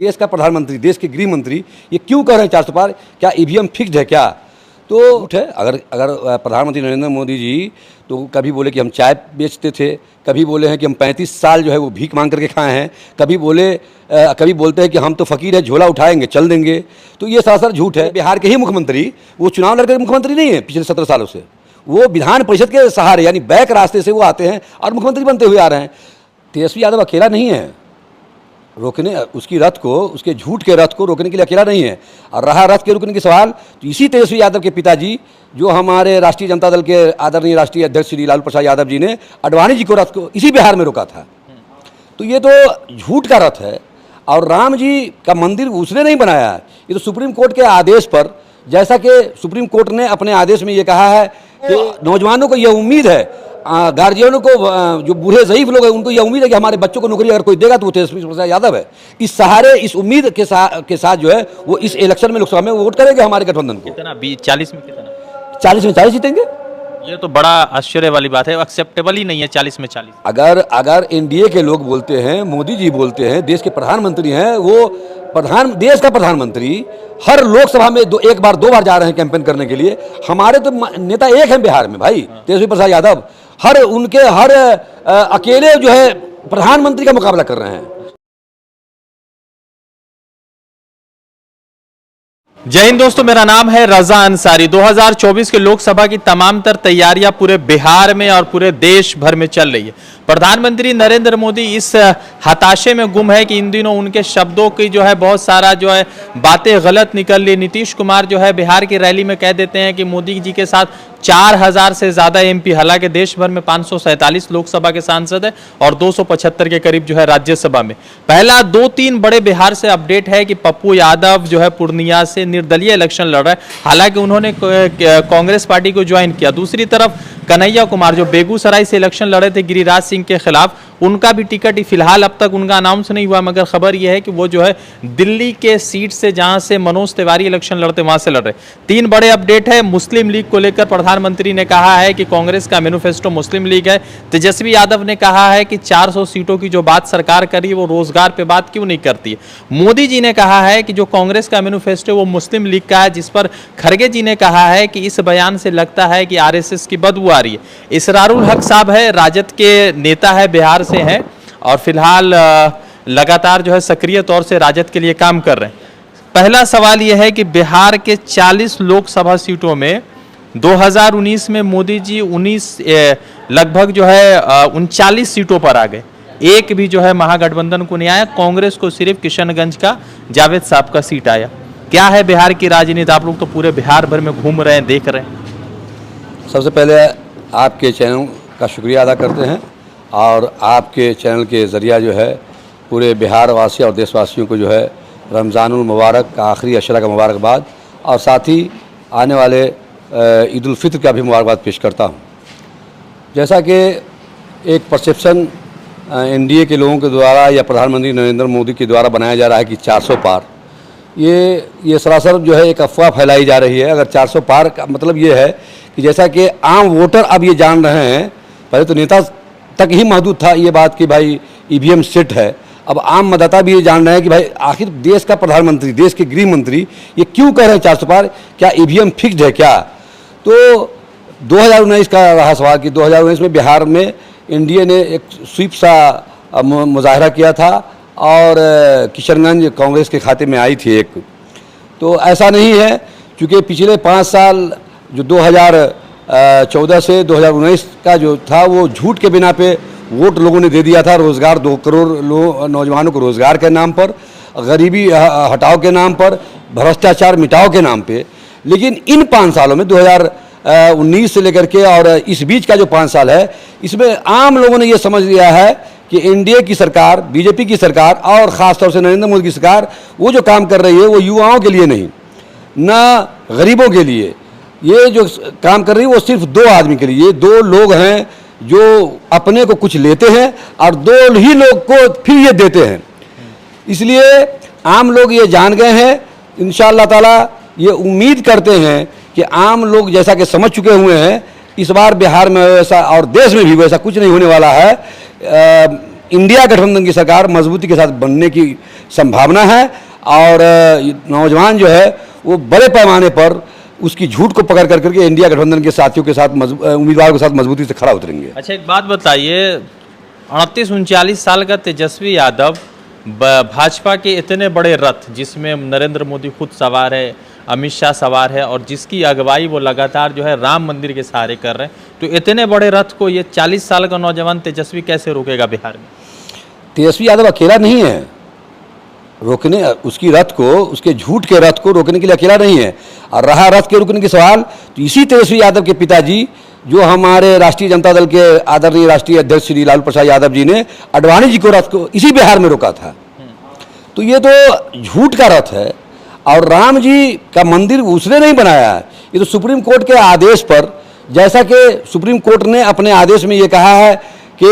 देश का प्रधानमंत्री, देश के गृह मंत्री ये क्यों कह रहे हैं 400 पार? क्या ईवीएम फिक्स्ड है क्या? तो झूठ है। अगर प्रधानमंत्री नरेंद्र मोदी जी तो कभी बोले कि हम चाय बेचते थे, कभी बोले हैं कि हम 35 साल जो है वो भीख मांग करके खाए हैं, कभी बोलते हैं कि हम तो फकीर है, झोला उठाएंगे चल देंगे। तो ये सरासर झूठ है। बिहार के ही मुख्यमंत्री वो चुनाव लड़कर मुख्यमंत्री नहीं है पिछले 17 सालों से, वो विधान परिषद के सहारे यानी बैक रास्ते से वो आते हैं और मुख्यमंत्री बनते हुए आ रहे हैं। तेजस्वी यादव अकेला नहीं है रोकने, उसकी रथ को, उसके झूठ के रथ को रोकने के लिए अकेला नहीं है। और रहा रथ के रुकने की सवाल, तो इसी तेजस्वी यादव के पिताजी जो हमारे राष्ट्रीय जनता दल के आदरणीय राष्ट्रीय अध्यक्ष श्री लालू प्रसाद यादव जी ने अडवाणी जी को रथ को इसी बिहार में रोका था। तो ये तो झूठ का रथ है। और राम जी का मंदिर उसने नहीं बनाया, ये तो सुप्रीम कोर्ट के आदेश पर, जैसा कि सुप्रीम कोर्ट ने अपने आदेश में ये कहा है कि नौजवानों को यह उम्मीद है, गार्जियनों को, जो बूढ़े ज़ईफ लोग हैं उनको यह उम्मीद है कि हमारे बच्चों को नौकरी अगर कोई देगा तो वो तेजस्वी प्रसाद यादव है। इस सहारे, इस उम्मीद के साथ जो है वो इस इलेक्शन में लोकसभा में वोट करेंगे हमारे गठबंधन को। कितना 40 में कितना? 40 में 40 जीतेंगे। ये तो बड़ा आश्चर्य वाली बात है, एक्सेप्टेबल ही नहीं है 40 में 40। अगर एनडीए के लोग बोलते हैं, मोदी जी बोलते हैं, देश के प्रधानमंत्री हैं, वो देश का प्रधानमंत्री हर लोकसभा में एक बार दो बार जा रहे हैं कैंपेन करने के लिए। हमारे तो नेता एक हैं बिहार में भाई, तेजस्वी प्रसाद यादव, हर अकेले जो है प्रधानमंत्री का मुकाबला कर रहे हैं। जय हिंद दोस्तों, मेरा नाम है रजा अंसारी। 2024 के लोकसभा की तमाम तर तैयारियां पूरे बिहार में और पूरे देश भर में चल रही है। प्रधानमंत्री नरेंद्र मोदी इस हताशे में गुम है कि इन दिनों उनके शब्दों की जो है बहुत सारा जो है बातें गलत निकल रही। नीतीश कुमार जो है बिहार की रैली में कह देते हैं कि मोदी जी के साथ 4000 से ज्यादा एमपी, हालांकि देश भर में 547 लोकसभा के सांसद है और 275 के करीब जो है राज्यसभा में। पहला 2-3 बड़े बिहार से अपडेट है कि पप्पू यादव जो है पूर्णिया से निर्दलीय इलेक्शन लड़ रहा है, हालांकि उन्होंने कांग्रेस पार्टी को ज्वाइन किया। दूसरी तरफ कन्हैया कुमार जो बेगूसराय से इलेक्शन लड़े थे गिरिराज सिंह के खिलाफ, उनका भी टिकट फिलहाल अब तक उनका अनाउंस नहीं हुआ, मगर खबर यह है कि वो जो है दिल्ली के सीट से जहां से मनोज तिवारी इलेक्शन लड़ते वहां से लड़ रहे। 3 बड़े अपडेट है। मुस्लिम लीग को लेकर प्रधानमंत्री ने कहा है कि कांग्रेस का मैनिफेस्टो मुस्लिम लीग है। तेजस्वी यादव ने कहा है कि 400 सीटों की जो बात सरकार कर रही है वो रोजगार पे बात क्यों नहीं करती है। मोदी जी ने कहा है कि जो कांग्रेस का मैनिफेस्टो वो मुस्लिम लीग का है, जिस पर खड़गे जी ने कहा है कि इस बयान से लगता है कि आरएसएस की बदबू आ रही है। इसरारुल हक साहब है, राजद के नेता है, बिहार से हैं और फिलहाल लगातार जो है सक्रिय तौर से राजद के लिए काम कर रहे हैं। पहला सवाल यह है कि बिहार के 40 लोकसभा सीटों में 2019 में मोदी जी लगभग जो है 39 सीटों पर आ गए। एक भी जो है महागठबंधन को नहीं आया, कांग्रेस को सिर्फ किशनगंज का जावेद साहब का सीट आया। क्या है बिहार की राजनीति? आप लोग तो पूरे बिहार भर में घूम रहे हैं, देख रहे हैं। सबसे पहले आपके चैनल का शुक्रिया अदा करते हैं और आपके चैनल के ज़रिया जो है पूरे बिहार वासी और देशवासियों को जो है रमज़ानुल मुबारक का आखिरी अशरा का मुबारकबाद और साथ ही आने वाले ईद उल फित्र का भी मुबारकबाद पेश करता हूँ। जैसा कि एक परसेप्शन एनडीए के लोगों के द्वारा या प्रधानमंत्री नरेंद्र मोदी के द्वारा बनाया जा रहा है कि 400 पार, ये सरासर जो है एक अफवाह फैलाई जा रही है। अगर 400 पार का मतलब ये है कि जैसा कि आम वोटर अब ये जान रहे हैं, पहले तो नेता तक ही महदूद था ये बात कि भाई ईवीएम सेट है, अब आम मतदाता भी ये जान रहे हैं कि भाई आखिर देश का प्रधानमंत्री, देश के गृह मंत्री ये क्यों कह रहे हैं 400 पार? क्या ईवीएम फिक्स्ड है क्या? तो 2019 का रहा सवाल कि 2019 में बिहार में एनडीए ने एक स्वीप सा मुजाहरा किया था और किशनगंज कांग्रेस के खाते में आई थी एक। तो ऐसा नहीं है, क्योंकि पिछले 5 साल जो 2014 से 2019 का जो था वो झूठ के बिना पे वोट लोगों ने दे दिया था। रोज़गार 2 करोड़ नौजवानों को रोज़गार के नाम पर, गरीबी हटाओ के नाम पर, भ्रष्टाचार मिटाओ के नाम पे। लेकिन इन 5 सालों में 2019 से लेकर के और इस बीच का जो 5 साल है, इसमें आम लोगों ने ये समझ लिया है कि एनडीए की सरकार, बीजेपी की सरकार और ख़ासतौर से नरेंद्र मोदी की सरकार वो जो काम कर रही है वो युवाओं के लिए नहीं, न गरीबों के लिए। ये जो काम कर रही है वो सिर्फ 2 आदमी के लिए। ये 2 लोग हैं जो अपने को कुछ लेते हैं और 2 ही लोग को फिर ये देते हैं। इसलिए आम लोग ये जान गए हैं। इंशाअल्लाह ताला ये उम्मीद करते हैं कि आम लोग जैसा कि समझ चुके हुए हैं, इस बार बिहार में वैसा और देश में भी वैसा कुछ नहीं होने वाला है। इंडिया गठबंधन की सरकार मजबूती के साथ बनने की संभावना है। और नौजवान जो है वो बड़े पैमाने पर उसकी झूठ को पकड़ करके इंडिया गठबंधन के साथियों के साथ उम्मीदवारों के साथ मजबूती से खड़ा उतरेंगे। अच्छा, एक बात बताइए, 38-39 साल का तेजस्वी यादव भाजपा के इतने बड़े रथ, जिसमें नरेंद्र मोदी खुद सवार है, अमित शाह सवार है, और जिसकी अगुवाई वो लगातार जो है राम मंदिर के सहारे कर रहे हैं, तो इतने बड़े रथ को ये 40 साल का नौजवान तेजस्वी कैसे रोकेगा बिहार में? तेजस्वी यादव अकेला नहीं है रोकने, उसकी रथ को, उसके झूठ के रथ को रोकने के लिए अकेला नहीं है। और रहा रथ के रोकने के सवाल, तो इसी तेजस्वी यादव के पिताजी, जो हमारे राष्ट्रीय जनता दल के आदरणीय राष्ट्रीय अध्यक्ष श्री लालू प्रसाद यादव जी ने अडवाणी जी को रथ को इसी बिहार में रोका था। तो ये तो झूठ का रथ है। और राम जी का मंदिर उसने नहीं बनाया है, ये तो सुप्रीम कोर्ट के आदेश पर, जैसा कि सुप्रीम कोर्ट ने अपने आदेश में ये कहा है कि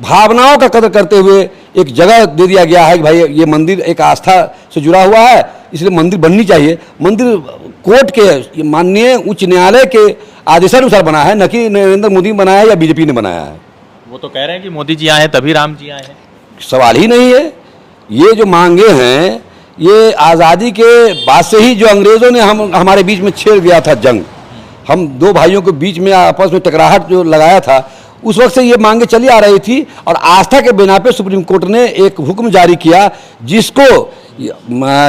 भावनाओं का कदर करते हुए एक जगह दे दिया गया है कि भाई ये मंदिर एक आस्था से जुड़ा हुआ है, इसलिए मंदिर बननी चाहिए। मंदिर कोर्ट के माननीय उच्च न्यायालय के आदेशानुसार बना है, न कि नरेंद्र मोदी ने बनाया है या बीजेपी ने बनाया है। वो तो कह रहे हैं कि मोदी जी आए तभी राम जी आए हैं। सवाल ही नहीं है। ये जो मांगे हैं, ये आज़ादी के बाद से ही जो अंग्रेज़ों ने हमारे बीच में छेड़ दिया था जंग, हम दो भाइयों के बीच में आपस में टकराहट जो लगाया था, उस वक्त से ये मांगे चली आ रही थी। और आस्था के बिना पे सुप्रीम कोर्ट ने एक हुक्म जारी किया, जिसको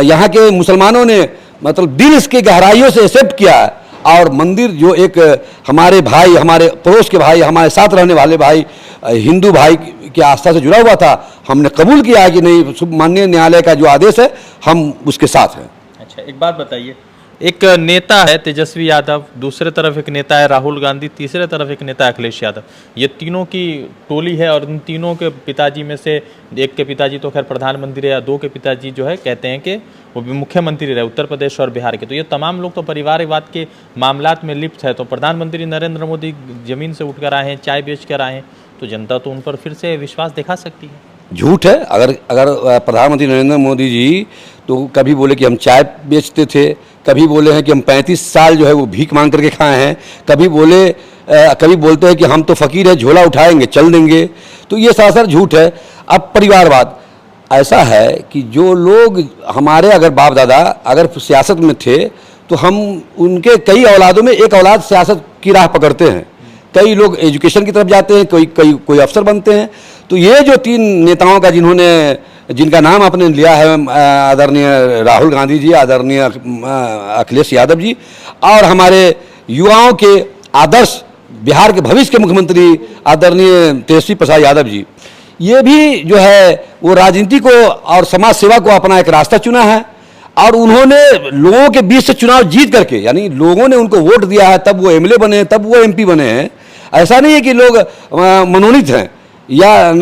यहाँ के मुसलमानों ने मतलब दिल इसके गहराइयों से एक्सेप्ट किया। और मंदिर जो एक हमारे भाई, हमारे पड़ोस के भाई, हमारे साथ रहने वाले भाई, हिंदू भाई की आस्था से जुड़ा हुआ था, हमने कबूल किया है कि नहीं, माननीय न्यायालय का जो आदेश है हम उसके साथ हैं। अच्छा, एक बात बताइए, एक नेता है तेजस्वी यादव, दूसरे तरफ एक नेता है राहुल गांधी, तीसरे तरफ एक नेता है अखिलेश यादव। ये तीनों की टोली है, और इन तीनों के पिताजी में से एक के पिताजी तो खैर प्रधानमंत्री है, दो के पिताजी जो है कहते हैं कि वो भी मुख्यमंत्री रहे, उत्तर प्रदेश और बिहार के। तो ये तमाम लोग तो परिवारवाद के मामलात में लिप्त है। तो प्रधानमंत्री नरेंद्र मोदी जमीन से उठकर आए हैं, चाय बेच कर आए हैं, तो जनता तो उन पर फिर से विश्वास दिखा सकती है। झूठ है। अगर प्रधानमंत्री नरेंद्र मोदी जी तो कभी बोले कि हम चाय बेचते थे, कभी बोले हैं कि हम 35 साल जो है वो भीख मांग करके खाए हैं, कभी बोलते हैं कि हम तो फकीर हैं, झोला उठाएंगे चल देंगे। तो ये सरासर झूठ है। अब परिवारवाद ऐसा है कि जो लोग हमारे अगर बाप दादा अगर सियासत में थे, तो हम उनके कई औलादों में एक औलाद सियासत की राह पकड़ते हैं। कई लोग एजुकेशन की तरफ जाते हैं, कोई अफसर बनते हैं। तो ये जो तीन नेताओं का जिनका नाम आपने लिया है, आदरणीय राहुल गांधी जी, आदरणीय अखिलेश यादव जी, और हमारे युवाओं के आदर्श बिहार के भविष्य के मुख्यमंत्री आदरणीय तेजस्वी प्रसाद यादव जी, ये भी जो है वो राजनीति को और समाज सेवा को अपना एक रास्ता चुना है। और उन्होंने लोगों के बीच से चुनाव जीत करके, यानी लोगों ने उनको वोट दिया है, तब वो एमएलए बने, तब वो एमपी बने हैं। ऐसा नहीं है कि लोग मनोनीत हैं या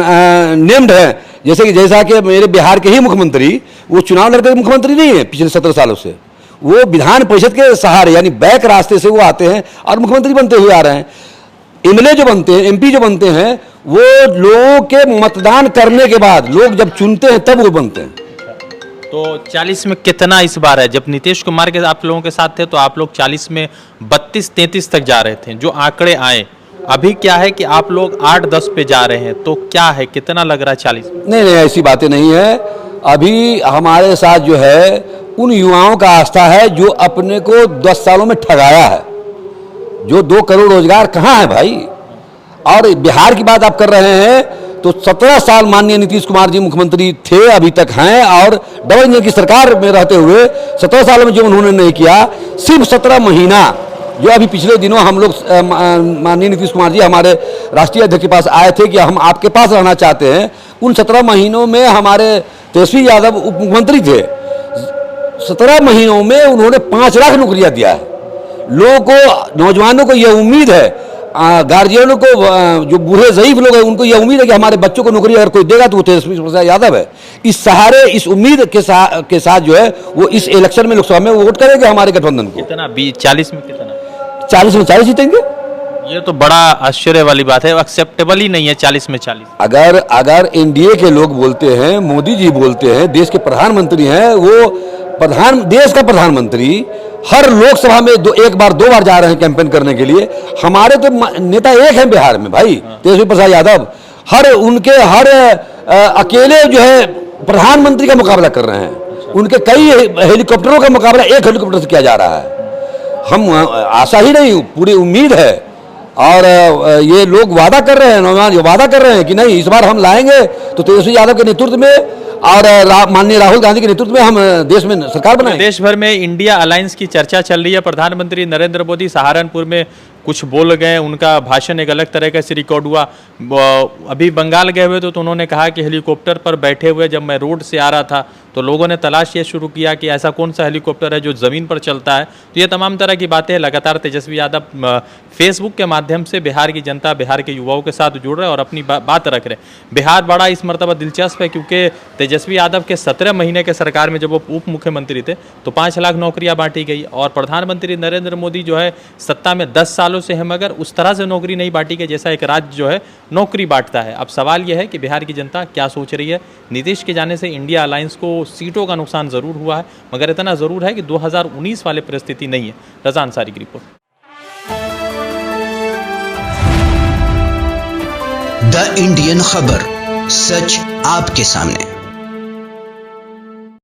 नेम्ड हैं। जैसा कि मेरे बिहार के ही मुख्यमंत्री, वो चुनाव लड़कर मुख्यमंत्री नहीं है पिछले 17 सालों से, वो विधान परिषद के सहारे यानी बैक रास्ते से वो आते हैं और मुख्यमंत्री बनते हुए आ रहे हैं। एमएलए जो बनते हैं, एमपी जो बनते हैं, वो लोगों के मतदान करने के बाद लोग जब चुनते हैं तब वो बनते हैं। तो 40 में कितना इस बार है? जब नीतीश कुमार के आप लोगों के साथ थे तो आप लोग 40 में 32-33 तक जा रहे थे, जो आंकड़े आए। अभी क्या है कि आप लोग 8-10 पे जा रहे हैं, तो क्या है, कितना लग रहा है 40 में? नहीं, ऐसी बातें नहीं है। अभी हमारे साथ जो है उन युवाओं का आस्था है जो अपने को 10 सालों में ठगाया है। जो 2 करोड़ रोजगार कहाँ है भाई? और बिहार की बात आप कर रहे हैं तो 17 साल माननीय नीतीश कुमार जी मुख्यमंत्री थे, अभी तक हैं, और डबल इंजन की सरकार में रहते हुए 17 सालों में जो उन्होंने नहीं किया, सिर्फ 17 महीना जो अभी पिछले दिनों हम लोग माननीय नीतीश कुमार जी हमारे राष्ट्रीय अध्यक्ष के पास आए थे कि हम आपके पास रहना चाहते हैं, उन 17 महीनों में हमारे तेजस्वी यादव उप मुख्यमंत्री थे। 17 महीनों में उन्होंने 5 लाख नौकरियां दिया है। लोगों को, नौजवानों को यह उम्मीद है, गार्जियनों को, जो बूढ़े ज़ईफ लोग हैं उनको यह उम्मीद है कि हमारे बच्चों को नौकरी अगर कोई देगा तो वो तेजस्वी प्रसाद यादव है। इस सहारे, इस उम्मीद के साथ जो है वो इस इलेक्शन में लोकसभा में वोट करेंगे हमारे गठबंधन को। कितना? 40 में कितना? 40 में 40 जीतेंगे। ये तो बड़ा आश्चर्य वाली बात है, एक्सेप्टेबल ही नहीं है 40 में 40। अगर एनडीए के लोग बोलते हैं, मोदी जी बोलते हैं, देश के प्रधानमंत्री हैं, वो देश का प्रधानमंत्री हर लोकसभा में 1 बार 2 बार जा रहे हैं कैंपेन करने के लिए। हमारे तो नेता एक हैं बिहार में भाई, तेजस्वी प्रसाद यादव। हर अकेले जो है प्रधानमंत्री का मुकाबला कर रहे हैं। उनके कई हेलीकॉप्टरों का मुकाबला एक हेलीकॉप्टर से किया जा रहा है। हम आशा ही नहीं, पूरी उम्मीद है। और ये लोग वादा कर रहे हैं, नौजवान ये वादा कर रहे हैं कि नहीं, इस बार हम लाएंगे तो तेजस्वी यादव के नेतृत्व में और माननीय राहुल गांधी के नेतृत्व में हम देश में सरकार बनाएंगे। देश भर में इंडिया अलायंस की चर्चा चल रही है। प्रधानमंत्री नरेंद्र मोदी सहारनपुर में कुछ बोल गए, उनका भाषण एक अलग तरह का से रिकॉर्ड हुआ। अभी बंगाल गए हुए तो उन्होंने कहा कि हेलीकॉप्टर पर बैठे हुए जब मैं रोड से आ रहा था तो लोगों ने तलाश ये शुरू किया कि ऐसा कौन सा हेलीकॉप्टर है जो ज़मीन पर चलता है। तो ये तमाम तरह की बातें लगातार तेजस्वी यादव फेसबुक के माध्यम से बिहार की जनता, बिहार के युवाओं के साथ जुड़ रहे हैं और अपनी बात रख रहे हैं। बिहार बड़ा इस मरतबा दिलचस्प है क्योंकि तेजस्वी यादव के 17 महीने के सरकार में जब वो उप मुख्यमंत्री थे तो 5 लाख नौकरियां बांटी गई और प्रधानमंत्री नरेंद्र मोदी जो है सत्ता में 10 सालों से है, मगर उस तरह से नौकरी नहीं बांटी गई जैसा एक राज्य जो है नौकरी बांटता है। अब सवाल यह है कि बिहार की जनता क्या सोच रही है। नीतीश के जाने से इंडिया अलायंस को सीटों का नुकसान जरूर हुआ है, मगर इतना जरूर है कि 2019 वाले परिस्थिति नहीं है। रज़ा अंसारी की रिपोर्ट। द इंडियन खबर, सच आपके सामने।